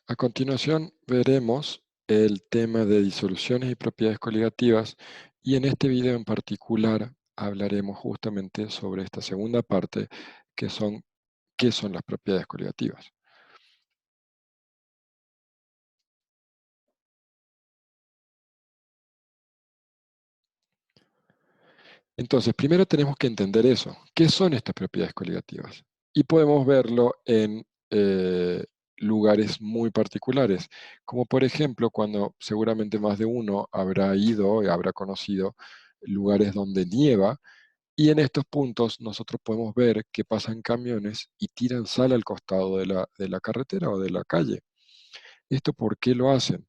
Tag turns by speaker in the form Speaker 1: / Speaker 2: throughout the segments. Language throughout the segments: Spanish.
Speaker 1: A continuación veremos el tema de disoluciones y propiedades coligativas y en este video en particular hablaremos justamente sobre esta segunda parte que son qué son las propiedades coligativas. Entonces, primero tenemos que entender eso. ¿Qué son estas propiedades coligativas? Y podemos verlo en lugares muy particulares, como por ejemplo cuando seguramente más de uno habrá ido y habrá conocido lugares donde nieva, y en estos puntos nosotros podemos ver que pasan camiones y tiran sal al costado de la carretera o de la calle. ¿Esto por qué lo hacen?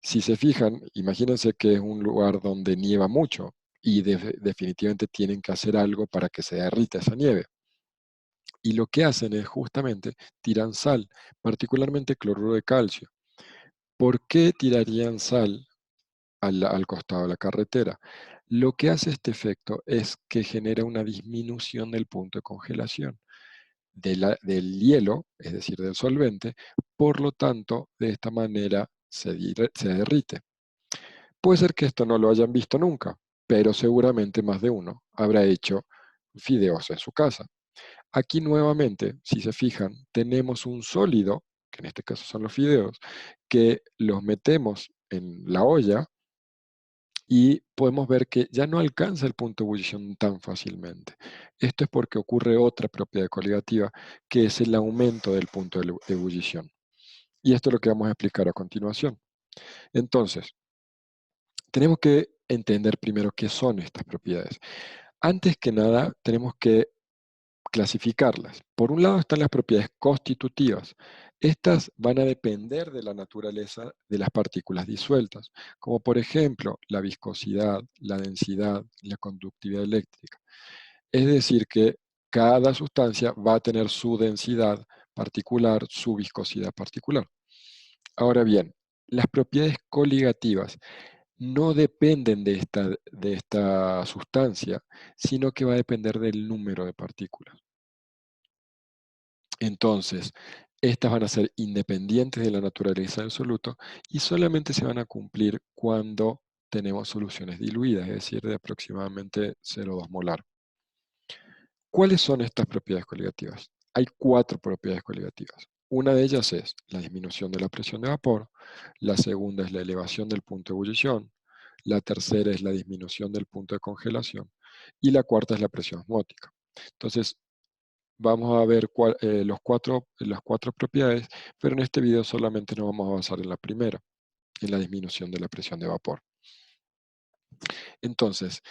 Speaker 1: Si se fijan, imagínense que es un lugar donde nieva mucho y definitivamente tienen que hacer algo para que se derrita esa nieve. Y lo que hacen es justamente tiran sal, particularmente cloruro de calcio. ¿Por qué tirarían sal al costado de la carretera? Lo que hace este efecto es que genera una disminución del punto de congelación del hielo, es decir, del solvente, por lo tanto, de esta manera se derrite. Puede ser que esto no lo hayan visto nunca, pero seguramente más de uno habrá hecho fideos en su casa. Aquí nuevamente, si se fijan, tenemos un sólido, que en este caso son los fideos, que los metemos en la olla y podemos ver que ya no alcanza el punto de ebullición tan fácilmente. Esto es porque ocurre otra propiedad coligativa, que es el aumento del punto de ebullición. Y esto es lo que vamos a explicar a continuación. Entonces, tenemos que entender primero qué son estas propiedades. Antes que nada, tenemos que clasificarlas. Por un lado están las propiedades constitutivas. Estas van a depender de la naturaleza de las partículas disueltas, como por ejemplo la viscosidad, la densidad, la conductividad eléctrica. Es decir, que cada sustancia va a tener su densidad particular, su viscosidad particular. Ahora bien, las propiedades coligativas no dependen de esta sustancia, sino que va a depender del número de partículas. Entonces, estas van a ser independientes de la naturaleza del soluto y solamente se van a cumplir cuando tenemos soluciones diluidas, es decir, de aproximadamente 0,2 molar. ¿Cuáles son estas propiedades coligativas? Hay 4 propiedades coligativas. Una de ellas es la disminución de la presión de vapor, la segunda es la elevación del punto de ebullición, la tercera es la disminución del punto de congelación y la cuarta es la presión osmótica. Entonces, vamos a ver las 4 propiedades, pero en este video solamente nos vamos a basar en la primera, en la disminución de la presión de vapor. Entonces,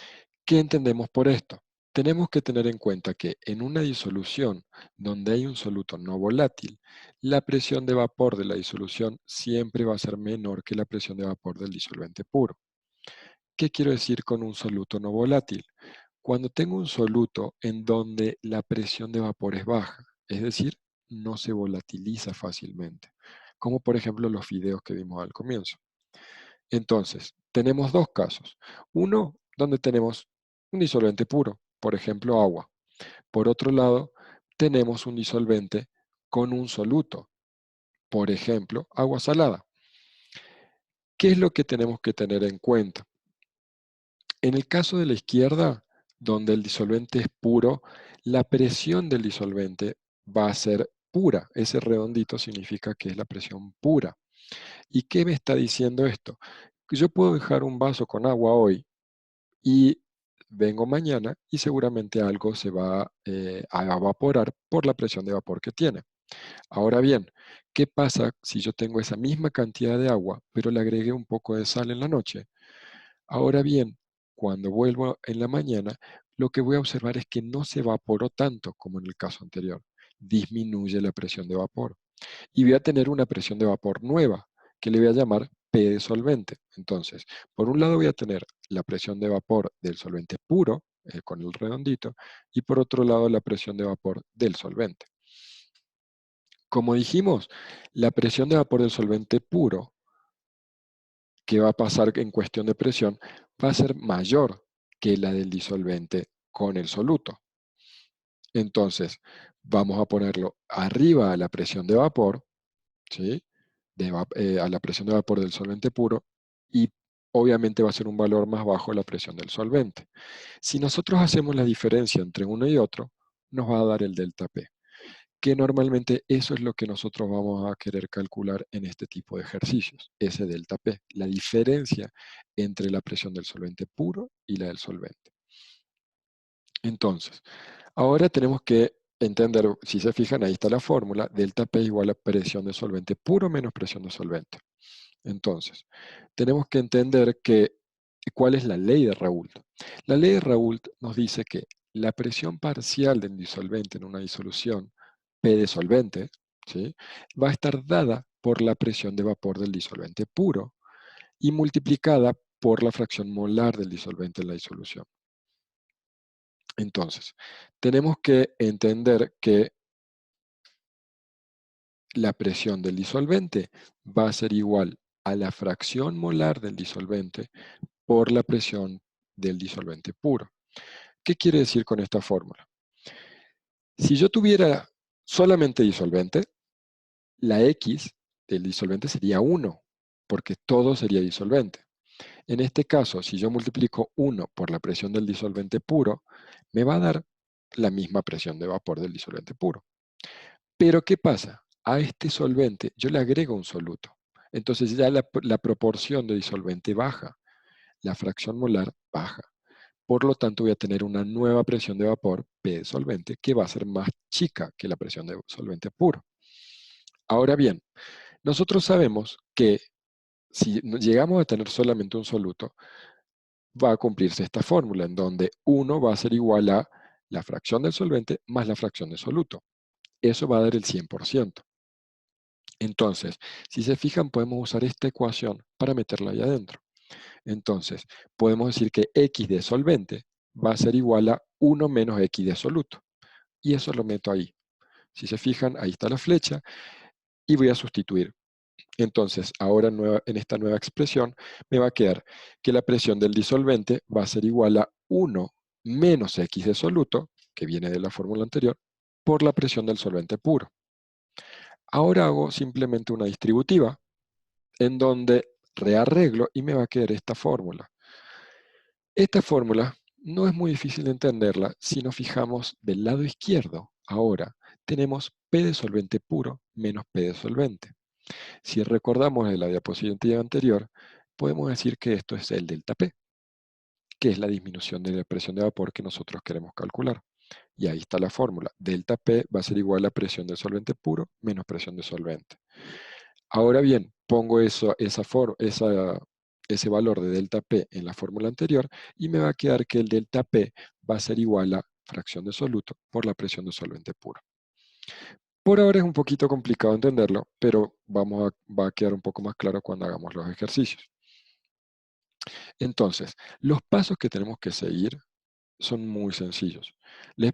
Speaker 1: ¿qué entendemos por esto? Tenemos que tener en cuenta que en una disolución donde hay un soluto no volátil, la presión de vapor de la disolución siempre va a ser menor que la presión de vapor del disolvente puro. ¿Qué quiero decir con un soluto no volátil? Cuando tengo un soluto en donde la presión de vapor es baja, es decir, no se volatiliza fácilmente, como por ejemplo los fideos que vimos al comienzo. Entonces, tenemos dos casos. Uno, donde tenemos un disolvente puro, por ejemplo, agua. Por otro lado, tenemos un disolvente con un soluto, por ejemplo, agua salada. ¿Qué es lo que tenemos que tener en cuenta? En el caso de la izquierda, donde el disolvente es puro, la presión del disolvente va a ser pura. Ese redondito significa que es la presión pura. ¿Y qué me está diciendo esto? Que yo puedo dejar un vaso con agua hoy y vengo mañana y seguramente algo se va a evaporar por la presión de vapor que tiene. Ahora bien, ¿qué pasa si yo tengo esa misma cantidad de agua, pero le agregué un poco de sal en la noche? Ahora bien, cuando vuelvo en la mañana, lo que voy a observar es que no se evaporó tanto como en el caso anterior. Disminuye la presión de vapor. Y voy a tener una presión de vapor nueva, que le voy a llamar P de solvente. Entonces, por un lado voy a tener la presión de vapor del solvente puro, con el redondito, y por otro lado la presión de vapor del solvente. Como dijimos, la presión de vapor del solvente puro, que va a pasar en cuestión de presión, va a ser mayor que la del disolvente con el soluto. Entonces, vamos a ponerlo arriba a la presión de vapor, ¿sí? a la presión de vapor del solvente puro y obviamente va a ser un valor más bajo la presión del solvente. Si nosotros hacemos la diferencia entre uno y otro, nos va a dar el delta P, que normalmente eso es lo que nosotros vamos a querer calcular en este tipo de ejercicios, ese delta P, la diferencia entre la presión del solvente puro y la del solvente. Entonces, ahora tenemos que entender, si se fijan, ahí está la fórmula, delta P igual a presión de solvente puro menos presión de solvente. Entonces, tenemos que entender cuál es la ley de Raoult. La ley de Raoult nos dice que la presión parcial del disolvente en una disolución P de solvente, ¿sí?, va a estar dada por la presión de vapor del disolvente puro y multiplicada por la fracción molar del disolvente en la disolución. Entonces, tenemos que entender que la presión del disolvente va a ser igual a la fracción molar del disolvente por la presión del disolvente puro. ¿Qué quiere decir con esta fórmula? Si yo tuviera solamente disolvente, la X del disolvente sería 1, porque todo sería disolvente. En este caso, si yo multiplico 1 por la presión del disolvente puro, me va a dar la misma presión de vapor del disolvente puro. Pero ¿qué pasa? A este solvente yo le agrego un soluto. Entonces ya la proporción de disolvente baja, la fracción molar baja. Por lo tanto, voy a tener una nueva presión de vapor, P de solvente, que va a ser más chica que la presión de solvente puro. Ahora bien, nosotros sabemos que si llegamos a tener solamente un soluto, va a cumplirse esta fórmula, en donde 1 va a ser igual a la fracción del solvente más la fracción del soluto. Eso va a dar el 100%. Entonces, si se fijan, podemos usar esta ecuación para meterla ahí adentro. Entonces, podemos decir que X de solvente va a ser igual a 1 menos X de soluto. Y eso lo meto ahí. Si se fijan, ahí está la flecha y voy a sustituir. Entonces, ahora en esta nueva expresión me va a quedar que la presión del disolvente va a ser igual a 1 menos X de soluto, que viene de la fórmula anterior, por la presión del solvente puro. Ahora hago simplemente una distributiva en donde rearreglo y me va a quedar esta fórmula. Esta fórmula no es muy difícil de entenderla si nos fijamos del lado izquierdo. Ahora tenemos P de solvente puro menos P de solvente. Si recordamos de la diapositiva anterior, podemos decir que esto es el delta P, que es la disminución de la presión de vapor que nosotros queremos calcular. Y ahí está la fórmula. Delta P va a ser igual a presión de solvente puro menos presión de solvente. Ahora bien, pongo ese valor de delta P en la fórmula anterior y me va a quedar que el delta P va a ser igual a fracción de soluto por la presión de solvente puro. Por ahora es un poquito complicado entenderlo, pero va a quedar un poco más claro cuando hagamos los ejercicios. Entonces, los pasos que tenemos que seguir son muy sencillos.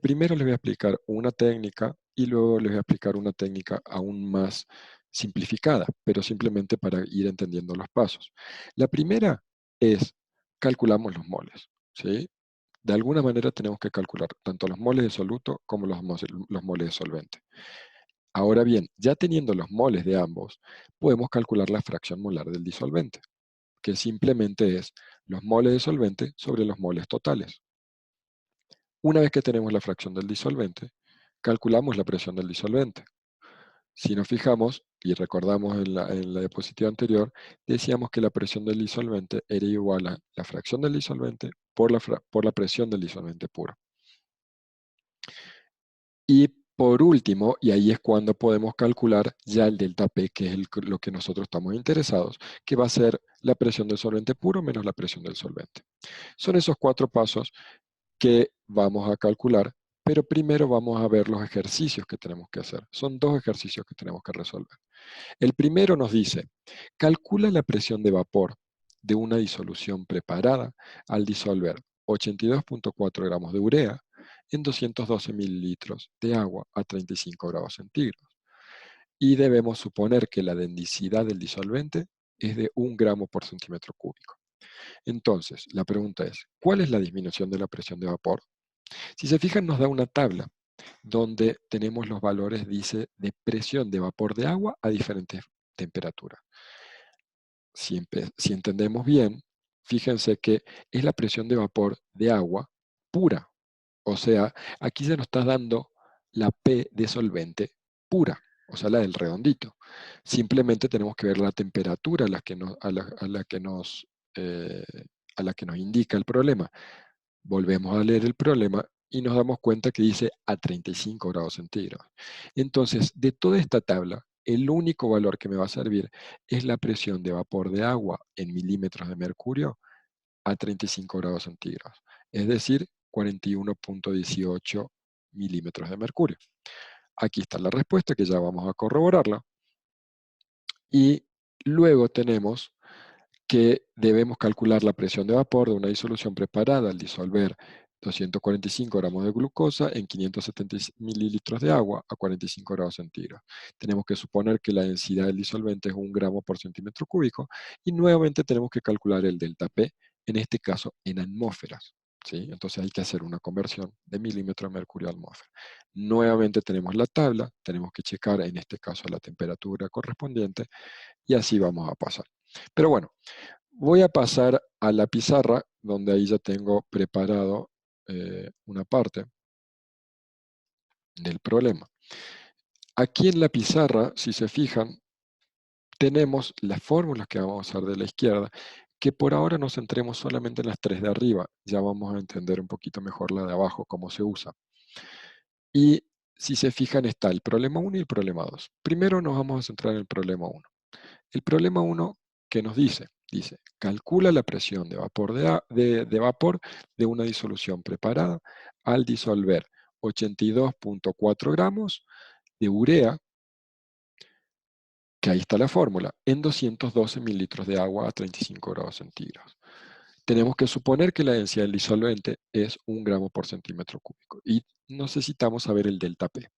Speaker 1: Primero les voy a explicar una técnica y luego les voy a explicar una técnica aún más simplificada, pero simplemente para ir entendiendo los pasos. La primera es, calculamos los moles, ¿sí? De alguna manera tenemos que calcular tanto los moles de soluto como los moles de solvente. Ahora bien, ya teniendo los moles de ambos, podemos calcular la fracción molar del disolvente, que simplemente es los moles de solvente sobre los moles totales. Una vez que tenemos la fracción del disolvente, calculamos la presión del disolvente. Si nos fijamos y recordamos en la diapositiva anterior, decíamos que la presión del disolvente era igual a la fracción del disolvente por la presión del disolvente puro. Y por último, y ahí es cuando podemos calcular ya el delta P, que es lo que nosotros estamos interesados, que va a ser la presión del solvente puro menos la presión del solvente. Son esos 4 pasos que vamos a calcular, pero primero vamos a ver los ejercicios que tenemos que hacer. Son 2 ejercicios que tenemos que resolver. El primero nos dice, calcula la presión de vapor de una disolución preparada al disolver 82.4 gramos de urea en 212 mililitros de agua a 35 grados centígrados. Y debemos suponer que la densidad del disolvente es de 1 gramo por centímetro cúbico. Entonces, la pregunta es, ¿cuál es la disminución de la presión de vapor? Si se fijan, nos da una tabla donde tenemos los valores, dice, de presión de vapor de agua a diferentes temperatura. Si entendemos bien, fíjense que es la presión de vapor de agua pura. O sea, aquí se nos está dando la P de solvente pura, o sea, la del redondito. Simplemente tenemos que ver la temperatura eh, a la que nos indica el problema. Volvemos a leer el problema y nos damos cuenta que dice a 35 grados centígrados. Entonces, de toda esta tabla, el único valor que me va a servir es la presión de vapor de agua en milímetros de mercurio a 35 grados centígrados, es decir, 41,18 milímetros de mercurio. Aquí está la respuesta, que ya vamos a corroborarla. Y luego tenemos que debemos calcular la presión de vapor de una disolución preparada al disolver 245 gramos de glucosa en 570 mililitros de agua a 45 grados centígrados. Tenemos que suponer que la densidad del disolvente es 1 gramo por centímetro cúbico y nuevamente tenemos que calcular el delta P, en este caso en atmósferas. ¿Sí? Entonces hay que hacer una conversión de milímetro de mercurio a atmósfera. Nuevamente tenemos la tabla, tenemos que checar en este caso la temperatura correspondiente y así vamos a pasar. Pero bueno, voy a pasar a la pizarra, donde ahí ya tengo preparado una parte del problema. Aquí en la pizarra, si se fijan, tenemos las fórmulas que vamos a usar de la izquierda, que por ahora nos centremos solamente en las tres de arriba. Ya vamos a entender un poquito mejor la de abajo, cómo se usa. Y si se fijan, está el problema 1 y el problema 2. Primero nos vamos a centrar en el problema 1. El problema 1, ¿qué nos dice? Dice, calcula la presión de vapor de vapor de una disolución preparada al disolver 82,4 gramos de urea, que ahí está la fórmula, en 212 mililitros de agua a 35 grados centígrados. Tenemos que suponer que la densidad del disolvente es 1 gramo por centímetro cúbico y necesitamos saber el delta P.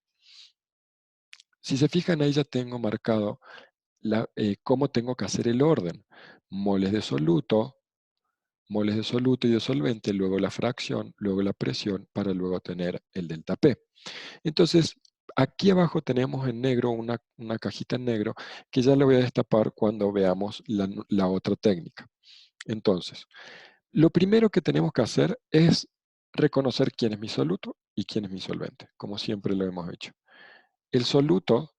Speaker 1: Si se fijan, ahí ya tengo marcado cómo tengo que hacer el orden. Moles de soluto y de solvente, luego la fracción, luego la presión, para luego tener el delta P. Entonces, aquí abajo tenemos en negro una cajita en negro que ya la voy a destapar cuando veamos la otra técnica. Entonces, lo primero que tenemos que hacer es reconocer quién es mi soluto y quién es mi solvente, como siempre lo hemos hecho. El soluto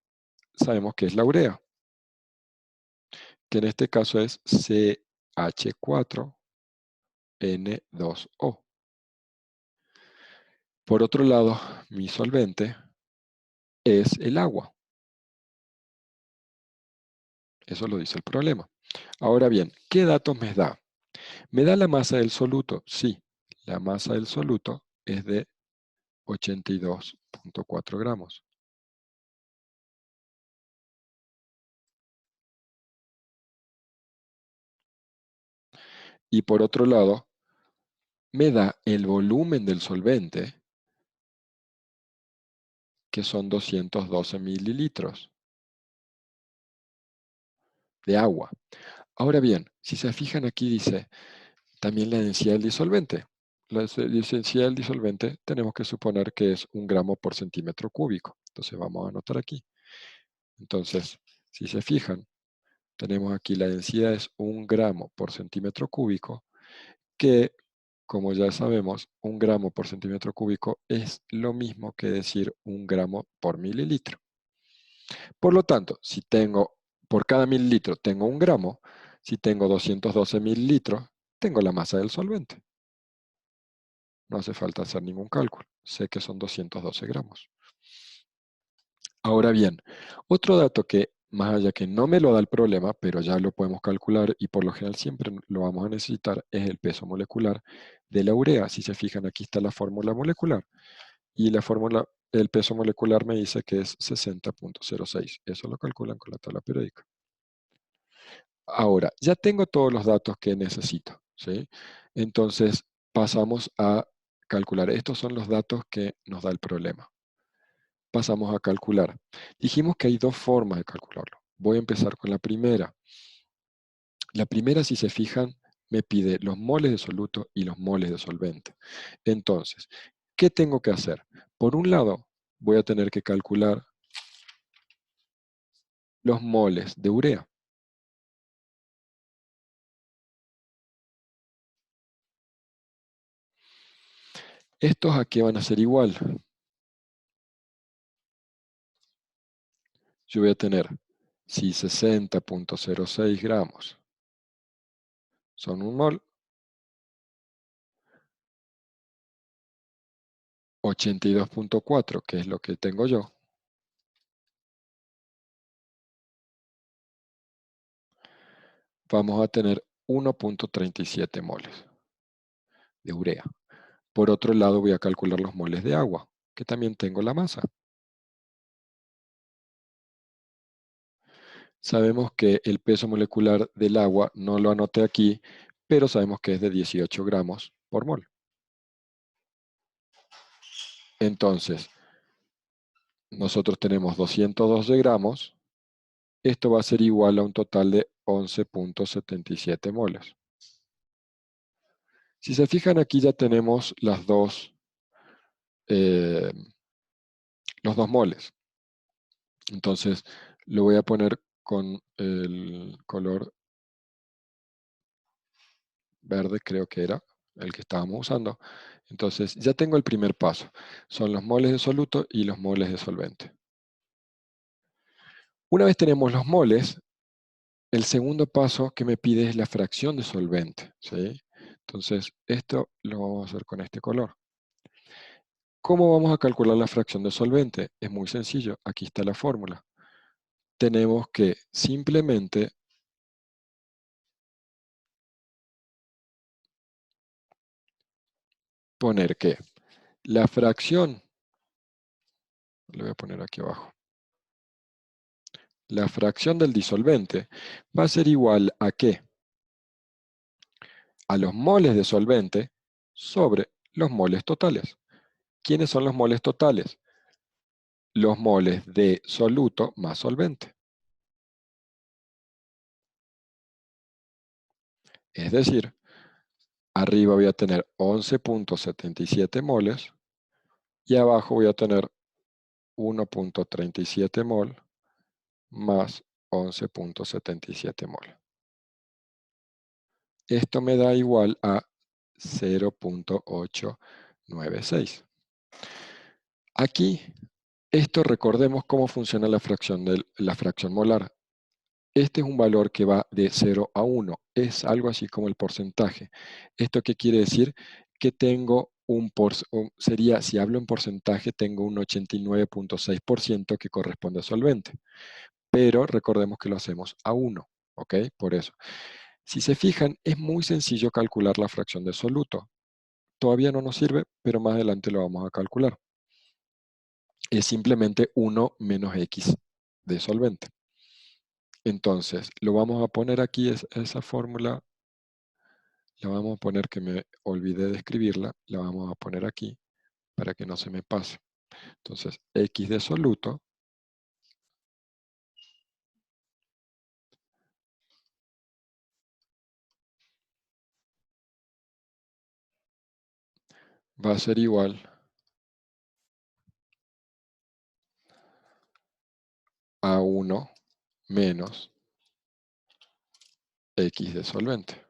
Speaker 1: sabemos que es la urea, que en este caso es CH4N2O. Por otro lado, mi solvente es el agua. Eso lo dice el problema. Ahora bien, ¿qué datos me da? ¿Me da la masa del soluto? Sí, la masa del soluto es de 82,4 gramos. Y por otro lado, me da el volumen del solvente, que son 212 mililitros de agua. Ahora bien, si se fijan aquí dice también la densidad del disolvente. La densidad del disolvente tenemos que suponer que es 1 gramo por centímetro cúbico. Entonces vamos a anotar aquí. Entonces, si se fijan, tenemos aquí la densidad es 1 gramo por centímetro cúbico, que, como ya sabemos, 1 gramo por centímetro cúbico es lo mismo que decir 1 gramo por mililitro. Por lo tanto, si tengo, por cada mililitro tengo 1 gramo, si tengo 212 mililitros, tengo la masa del solvente. No hace falta hacer ningún cálculo. Sé que son 212 gramos. Ahora bien, otro dato que, más allá que no me lo da el problema, pero ya lo podemos calcular y por lo general siempre lo vamos a necesitar, es el peso molecular de la urea. Si se fijan, aquí está la fórmula molecular. Y la fórmula, el peso molecular me dice que es 60,06. Eso lo calculan con la tabla periódica. Ahora, ya tengo todos los datos que necesito, ¿sí? Entonces, pasamos a calcular. Estos son los datos que nos da el problema. Pasamos a calcular. Dijimos que hay dos formas de calcularlo. Voy a empezar con la primera. La primera, si se fijan, me pide los moles de soluto y los moles de solvente. Entonces, ¿qué tengo que hacer? Por un lado, voy a tener que calcular los moles de urea. Estos aquí van a ser igual. Yo voy a tener, si 60.06 gramos son un mol, 82.4, que es lo que tengo yo, vamos a tener 1.37 moles de urea. Por otro lado, voy a calcular los moles de agua, que también tengo la masa. Sabemos que el peso molecular del agua, no lo anoté aquí, pero sabemos que es de 18 gramos por mol. Entonces, nosotros tenemos 212 gramos. Esto va a ser igual a un total de 11.77 moles. Si se fijan aquí ya tenemos eh, los dos moles. Entonces lo voy a poner con el color verde, creo que era el que estábamos usando. Entonces ya tengo el primer paso. Son los moles de soluto y los moles de solvente. Una vez tenemos los moles, el segundo paso que me pide es la fracción de solvente, ¿sí? Entonces esto lo vamos a hacer con este color. ¿Cómo vamos a calcular la fracción de solvente? Es muy sencillo, aquí está la fórmula. Tenemos que simplemente poner que la fracción, le voy a poner aquí abajo, la fracción del disolvente va a ser igual a ¿qué? A los moles de solvente sobre los moles totales. ¿Quiénes son los moles totales? Los moles de soluto más solvente. Es decir, arriba voy a tener 11.77 moles y abajo voy a tener 1.37 mol más 11.77 mol. Esto me da igual a 0.896. Aquí, esto recordemos cómo funciona la fracción molar. Este es un valor que va de 0 a 1. Es algo así como el porcentaje. ¿Esto qué quiere decir? Que tengo sería, si hablo en porcentaje, tengo un 89.6% que corresponde a solvente. Pero recordemos que lo hacemos a 1, ¿ok? Por eso. Si se fijan, es muy sencillo calcular la fracción de soluto. Todavía no nos sirve, pero más adelante lo vamos a calcular. Es simplemente 1 menos X de solvente. Entonces, lo vamos a poner aquí, esa fórmula, la vamos a poner, que me olvidé de escribirla, la vamos a poner aquí para que no se me pase. Entonces, X de soluto va a ser igual a 1 menos X de solvente.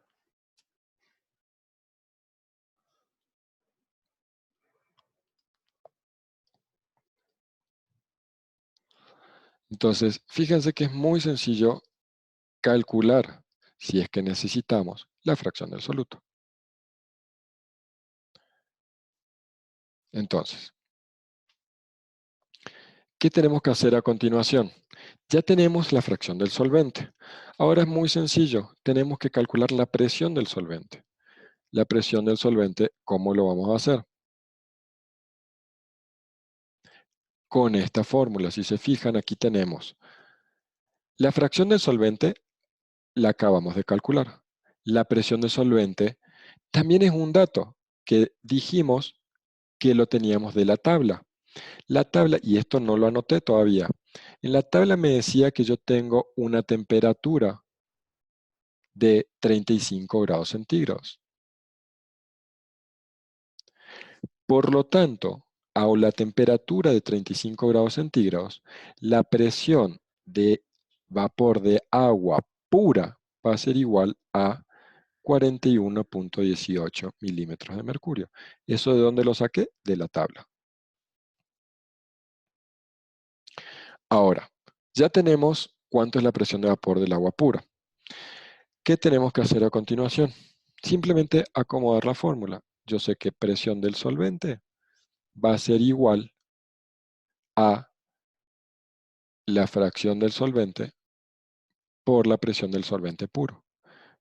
Speaker 1: Entonces, fíjense que es muy sencillo calcular, si es que necesitamos, la fracción del soluto. Entonces, ¿qué tenemos que hacer a continuación? Ya tenemos la fracción del solvente. Ahora es muy sencillo, tenemos que calcular la presión del solvente. La presión del solvente, ¿cómo lo vamos a hacer? Con esta fórmula, si se fijan, aquí tenemos la fracción del solvente, la acabamos de calcular. La presión del solvente también es un dato que dijimos que lo teníamos de la tabla. La tabla, y esto no lo anoté todavía, en la tabla me decía que yo tengo una temperatura de 35 grados centígrados. Por lo tanto, a la temperatura de 35 grados centígrados, la presión de vapor de agua pura va a ser igual a 41.18 milímetros de mercurio. ¿Eso de dónde lo saqué? De la tabla. Ahora, ya tenemos cuánto es la presión de vapor del agua pura. ¿Qué tenemos que hacer a continuación? Simplemente acomodar la fórmula. Yo sé que presión del solvente va a ser igual a la fracción del solvente por la presión del solvente puro.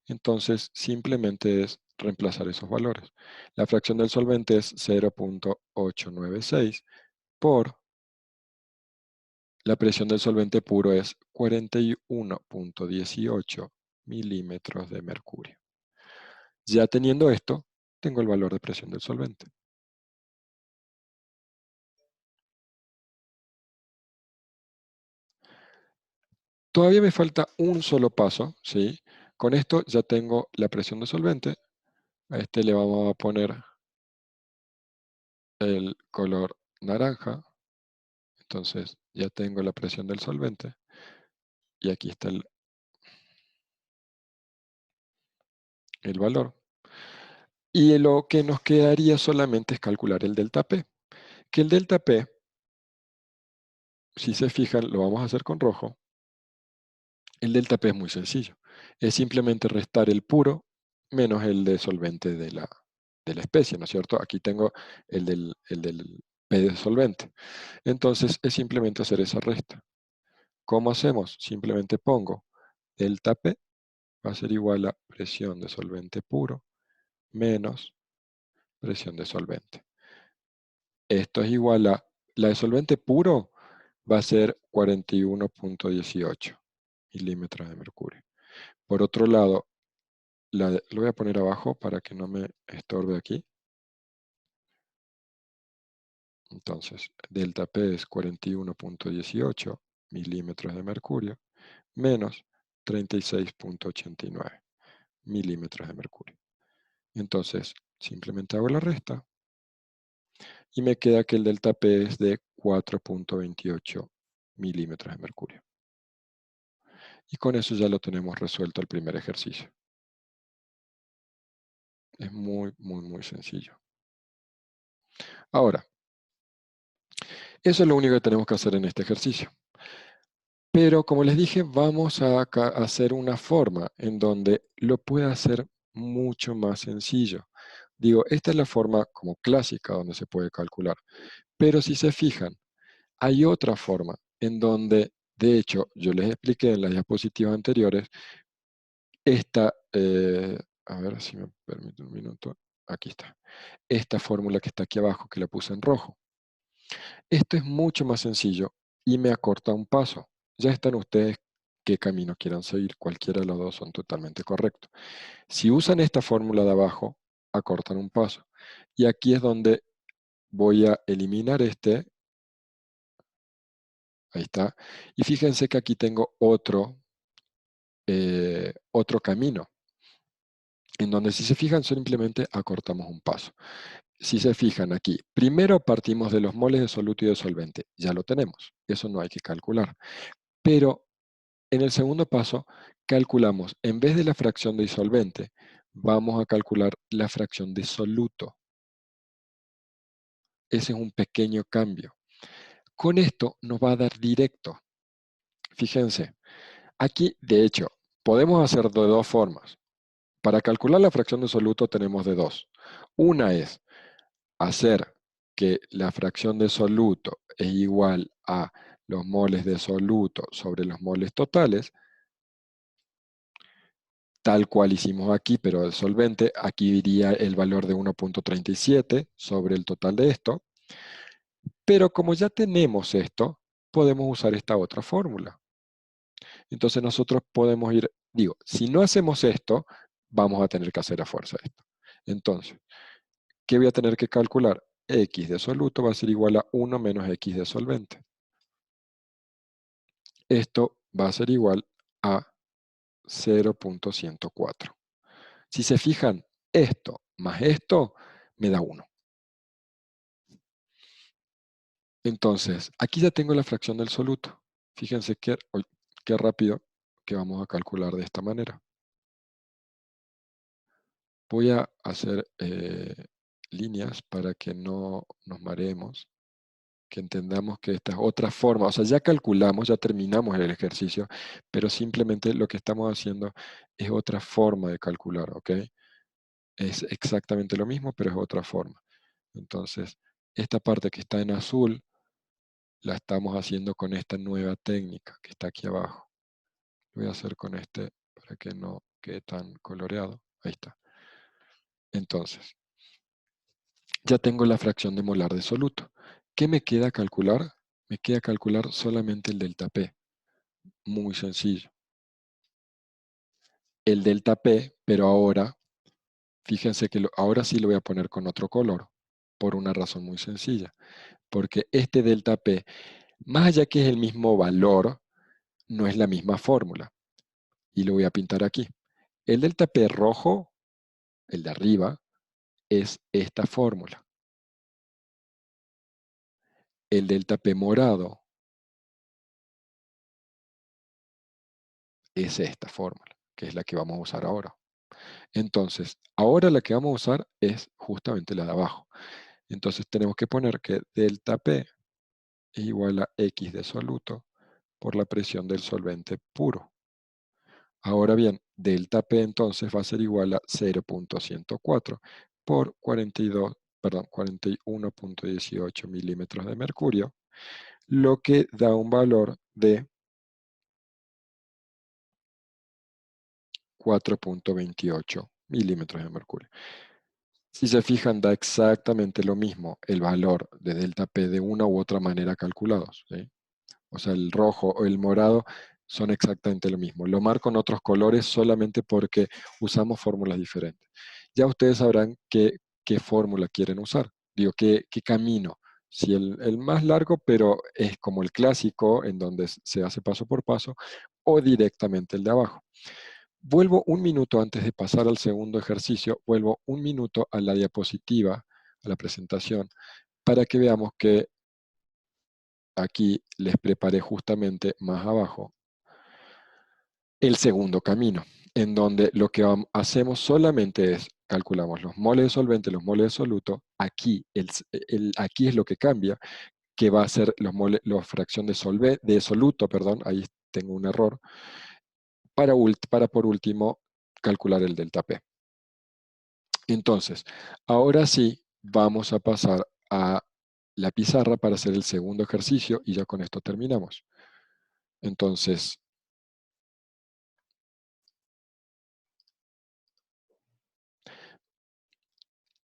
Speaker 1: Entonces, simplemente es reemplazar esos valores. La fracción del solvente es 0.896 por la presión del solvente puro es 41.18 milímetros de mercurio. Ya teniendo esto, tengo el valor de presión del solvente. Todavía me falta un solo paso, ¿sí? Con esto ya tengo la presión del solvente. A este le vamos a poner el color naranja. Entonces ya tengo la presión del solvente. Y aquí está el valor. Y lo que nos quedaría solamente es calcular el delta P. Que el delta P, si se fijan, lo vamos a hacer con rojo. El delta P es muy sencillo. Es simplemente restar el puro menos el de solvente de la especie, ¿no es cierto? Aquí tengo el del P de solvente. Entonces es simplemente hacer esa resta. ¿Cómo hacemos? Simplemente pongo delta P va a ser igual a presión de solvente puro menos presión de solvente. Esto es igual a, la de solvente puro va a ser 41.18 milímetros de mercurio. Por otro lado, lo voy a poner abajo para que no me estorbe aquí. Entonces, delta P es 41.18 milímetros de mercurio menos 36.89 milímetros de mercurio. Entonces, simplemente hago la resta y me queda que el delta P es de 4.28 milímetros de mercurio. Y con eso ya lo tenemos resuelto el primer ejercicio. Es muy, muy, muy sencillo. Ahora, eso es lo único que tenemos que hacer en este ejercicio. Pero como les dije, vamos a hacer una forma en donde lo pueda hacer mucho más sencillo. Digo, esta es la forma como clásica donde se puede calcular. Pero si se fijan, hay otra forma en donde, de hecho, yo les expliqué en las diapositivas anteriores, esta, a ver si me permite un minuto, aquí está. Esta fórmula que está aquí abajo, que la puse en rojo. Esto es mucho más sencillo y me acorta un paso. Ya están ustedes qué camino quieran seguir, cualquiera de los dos son totalmente correctos. Si usan esta fórmula de abajo, acortan un paso. Y aquí es donde voy a eliminar este. Ahí está. Y fíjense que aquí tengo otro camino, en donde si se fijan simplemente acortamos un paso. Si se fijan aquí, primero partimos de los moles de soluto y de solvente. Ya lo tenemos, eso no hay que calcular. Pero en el segundo paso, calculamos, en vez de la fracción de disolvente, vamos a calcular la fracción de soluto. Ese es un pequeño cambio. Con esto nos va a dar directo. Fíjense, aquí, de hecho, podemos hacer de dos formas. Para calcular la fracción de soluto tenemos de dos. Una es hacer que la fracción de soluto es igual a los moles de soluto sobre los moles totales, tal cual hicimos aquí, pero el solvente, aquí iría el valor de 1.37 sobre el total de esto. Pero como ya tenemos esto, podemos usar esta otra fórmula. Entonces nosotros podemos ir, digo, si no hacemos esto, vamos a tener que hacer a fuerza esto. Entonces, ¿qué voy a tener que calcular? X de soluto va a ser igual a 1 menos X de solvente. Esto va a ser igual a 0.104. Si se fijan, esto más esto me da 1. Entonces, aquí ya tengo la fracción del soluto. Fíjense qué rápido que vamos a calcular de esta manera. Voy a hacer líneas para que no nos mareemos, que entendamos que esta es otra forma. O sea, ya calculamos, ya terminamos el ejercicio, pero simplemente lo que estamos haciendo es otra forma de calcular, ¿ok? Es exactamente lo mismo, pero es otra forma. Entonces, esta parte que está en azul, la estamos haciendo con esta nueva técnica que está aquí abajo. Lo voy a hacer con este para que no quede tan coloreado. Ahí está. Entonces, ya tengo la fracción de molar de soluto. ¿Qué me queda calcular? Me queda calcular solamente el delta P. Muy sencillo. El delta P, pero ahora, fíjense que ahora sí lo voy a poner con otro color, por una razón muy sencilla. Porque este delta P, más allá que es el mismo valor, no es la misma fórmula. Y lo voy a pintar aquí. El delta P rojo, el de arriba, es esta fórmula. El delta P morado es esta fórmula, que es la que vamos a usar ahora. Entonces, ahora la que vamos a usar es justamente la de abajo. Entonces tenemos que poner que delta P es igual a X de soluto por la presión del solvente puro. Ahora bien, delta P entonces va a ser igual a 0.104 por 41.18 milímetros de mercurio, lo que da un valor de 4.28 milímetros de mercurio. Si se fijan, da exactamente lo mismo el valor de delta P de una u otra manera calculados, ¿sí? O sea, el rojo o el morado son exactamente lo mismo. Lo marco en otros colores solamente porque usamos fórmulas diferentes. Ya ustedes sabrán qué fórmula quieren usar. Digo, qué camino. Si el más largo, pero es como el clásico, en donde se hace paso por paso, o directamente el de abajo. Vuelvo un minuto antes de pasar al segundo ejercicio, vuelvo un minuto a la diapositiva, a la presentación, para que veamos que aquí les preparé justamente más abajo el segundo camino, en donde lo que hacemos solamente es calculamos los moles de solvente, los moles de soluto. Aquí, aquí es lo que cambia, que va a ser los moles, la fracción de soluto, perdón, ahí tengo un error, para por último calcular el delta P. Entonces, ahora sí vamos a pasar a la pizarra para hacer el segundo ejercicio y ya con esto terminamos. Entonces,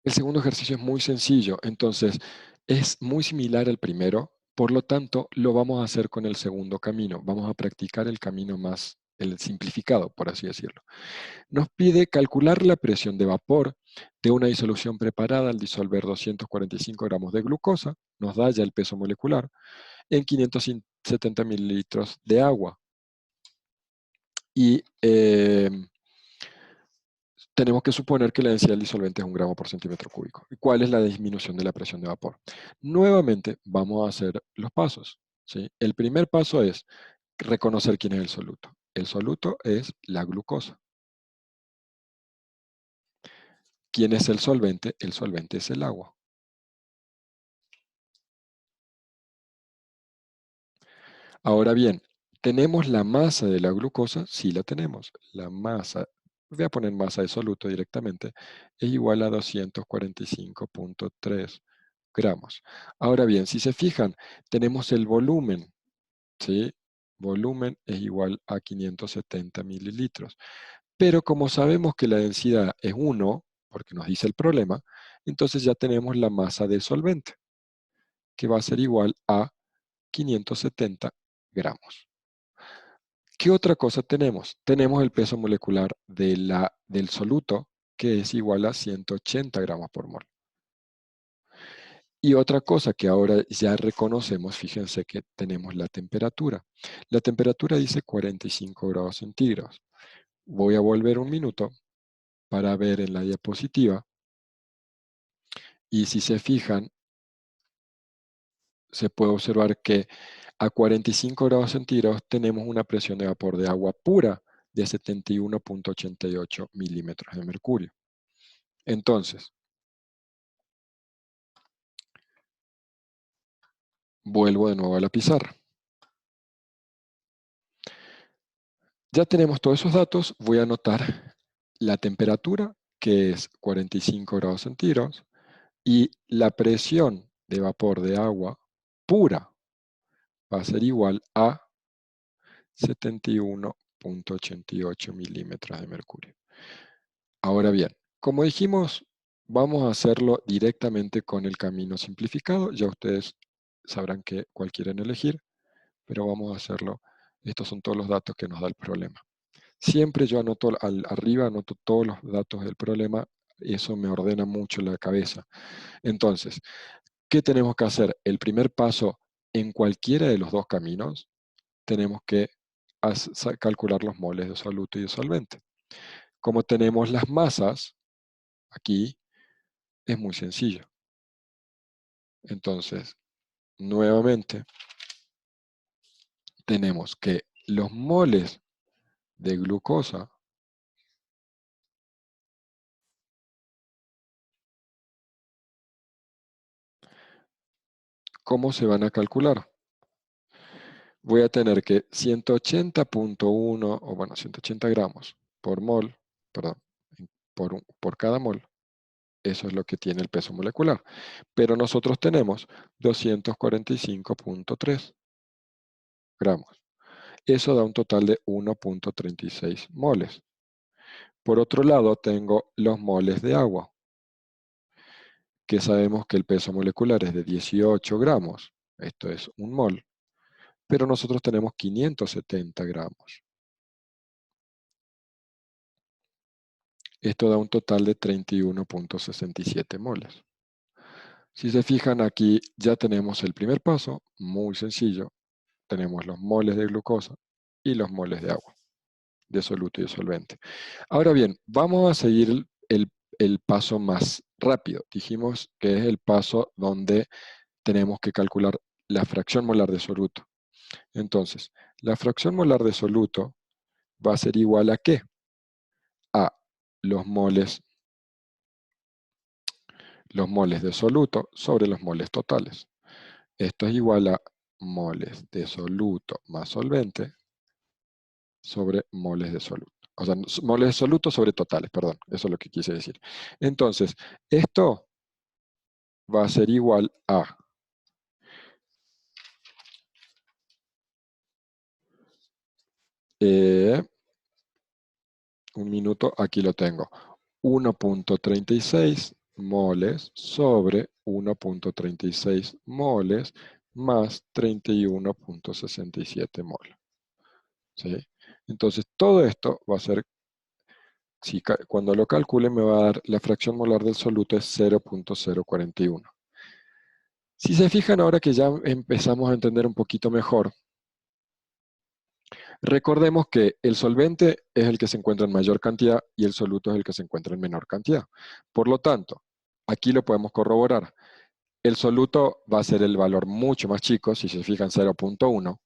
Speaker 1: el segundo ejercicio es muy sencillo, entonces es muy similar al primero, por lo tanto lo vamos a hacer con el segundo camino. Vamos a practicar el camino más, el simplificado, por así decirlo. Nos pide calcular la presión de vapor de una disolución preparada al disolver 245 gramos de glucosa, nos da ya el peso molecular, en 570 mililitros de agua. Y tenemos que suponer que la densidad del disolvente es 1 gramo por centímetro cúbico. ¿Y cuál es la disminución de la presión de vapor? Nuevamente, vamos a hacer los pasos, ¿sí? El primer paso es reconocer quién es el soluto. El soluto es la glucosa. ¿Quién es el solvente? El solvente es el agua. Ahora bien, ¿tenemos la masa de la glucosa? Sí la tenemos. La masa, voy a poner masa de soluto directamente, es igual a 245.3 gramos. Ahora bien, si se fijan, tenemos el volumen, ¿sí? Volumen es igual a 570 mililitros. Pero como sabemos que la densidad es 1, porque nos dice el problema, entonces ya tenemos la masa del solvente, que va a ser igual a 570 gramos. ¿Qué otra cosa tenemos? Tenemos el peso molecular del soluto, que es igual a 180 gramos por mol. Y otra cosa que ahora ya reconocemos, fíjense que tenemos la temperatura. La temperatura dice 45 grados centígrados. Voy a volver un minuto para ver en la diapositiva. Y si se fijan, se puede observar que A 45 grados centígrados tenemos una presión de vapor de agua pura de 71.88 milímetros de mercurio. Entonces, vuelvo de nuevo a la pizarra. Ya tenemos todos esos datos, voy a anotar la temperatura, que es 45 grados centígrados, y la presión de vapor de agua pura va a ser igual a 71.88 milímetros de mercurio. Ahora bien, como dijimos, vamos a hacerlo directamente con el camino simplificado. Ya ustedes sabrán cuál quieren elegir, pero vamos a hacerlo. Estos son todos los datos que nos da el problema. Siempre yo anoto arriba, anoto todos los datos del problema, y eso me ordena mucho la cabeza. Entonces, ¿qué tenemos que hacer? El primer paso en cualquiera de los dos caminos, tenemos que calcular los moles de soluto y de solvente. Como tenemos las masas, aquí es muy sencillo. Entonces, nuevamente, tenemos que los moles de glucosa ¿cómo se van a calcular? Voy a tener que 180.1, o bueno, 180 gramos por mol, perdón, por cada mol, eso es lo que tiene el peso molecular. Pero nosotros tenemos 245.3 gramos. Eso da un total de 1.36 moles. Por otro lado, tengo los moles de agua, que sabemos que el peso molecular es de 18 gramos. Esto es un mol. Pero nosotros tenemos 570 gramos. Esto da un total de 31.67 moles. Si se fijan aquí, ya tenemos el primer paso, muy sencillo. Tenemos los moles de glucosa y los moles de agua, de soluto y de solvente. Ahora bien, vamos a seguir el paso más rápido. Dijimos que es el paso donde tenemos que calcular la fracción molar de soluto. Entonces, la fracción molar de soluto va a ser igual a ¿qué? A los moles de soluto sobre los moles totales. Esto es igual a moles de soluto más solvente sobre moles de soluto. O sea, moles de soluto sobre totales, perdón. Eso es lo que quise decir. Entonces, esto va a ser igual a un minuto, aquí lo tengo. 1.36 moles sobre 1.36 moles más 31.67 moles. ¿Sí? Entonces, todo esto va a ser, cuando lo calcule me va a dar la fracción molar del soluto es 0.041. Si se fijan ahora que ya empezamos a entender un poquito mejor, recordemos que el solvente es el que se encuentra en mayor cantidad y el soluto es el que se encuentra en menor cantidad. Por lo tanto, aquí lo podemos corroborar. El soluto va a ser el valor mucho más chico, si se fijan 0.1,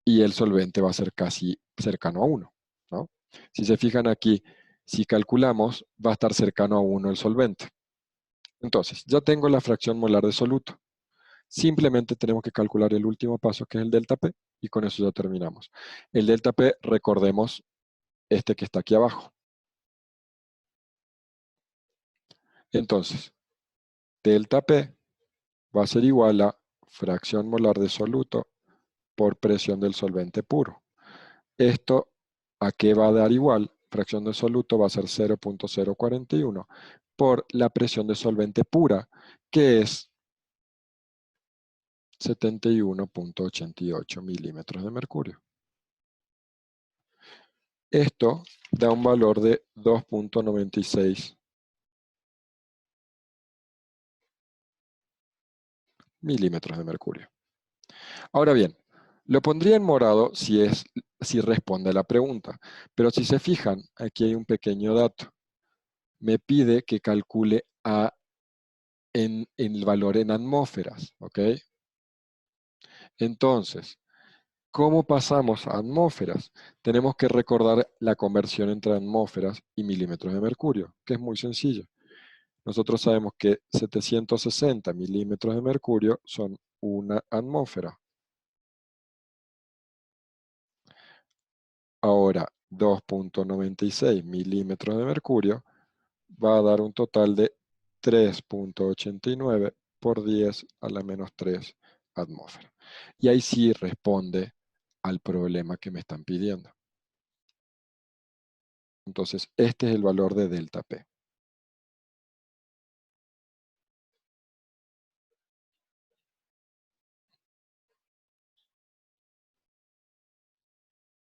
Speaker 1: y el solvente va a ser casi cercano a 1, ¿no? Si se fijan aquí, si calculamos, va a estar cercano a 1 el solvente. Entonces, ya tengo la fracción molar de soluto. Simplemente tenemos que calcular el último paso, que es el delta P, y con eso ya terminamos. El delta P, recordemos este que está aquí abajo. Entonces, delta P va a ser igual a fracción molar de soluto por presión del solvente puro. Esto, ¿a qué va a dar igual? Fracción de soluto va a ser 0.041 por la presión de solvente pura, que es 71.88 milímetros de mercurio. Esto da un valor de 2.96 milímetros de mercurio. Ahora bien, lo pondría en morado si responde a la pregunta, pero si se fijan, aquí hay un pequeño dato. Me pide que calcule en el valor en atmósferas, ¿ok? Entonces, ¿cómo pasamos a atmósferas? Tenemos que recordar la conversión entre atmósferas y milímetros de mercurio, que es muy sencillo. Nosotros sabemos que 760 milímetros de mercurio son una atmósfera. Ahora, 2,96 milímetros de mercurio va a dar un total de 3,89 por 10 a la menos 3 atmósferas. Y ahí sí responde al problema que me están pidiendo. Entonces, este es el valor de delta P.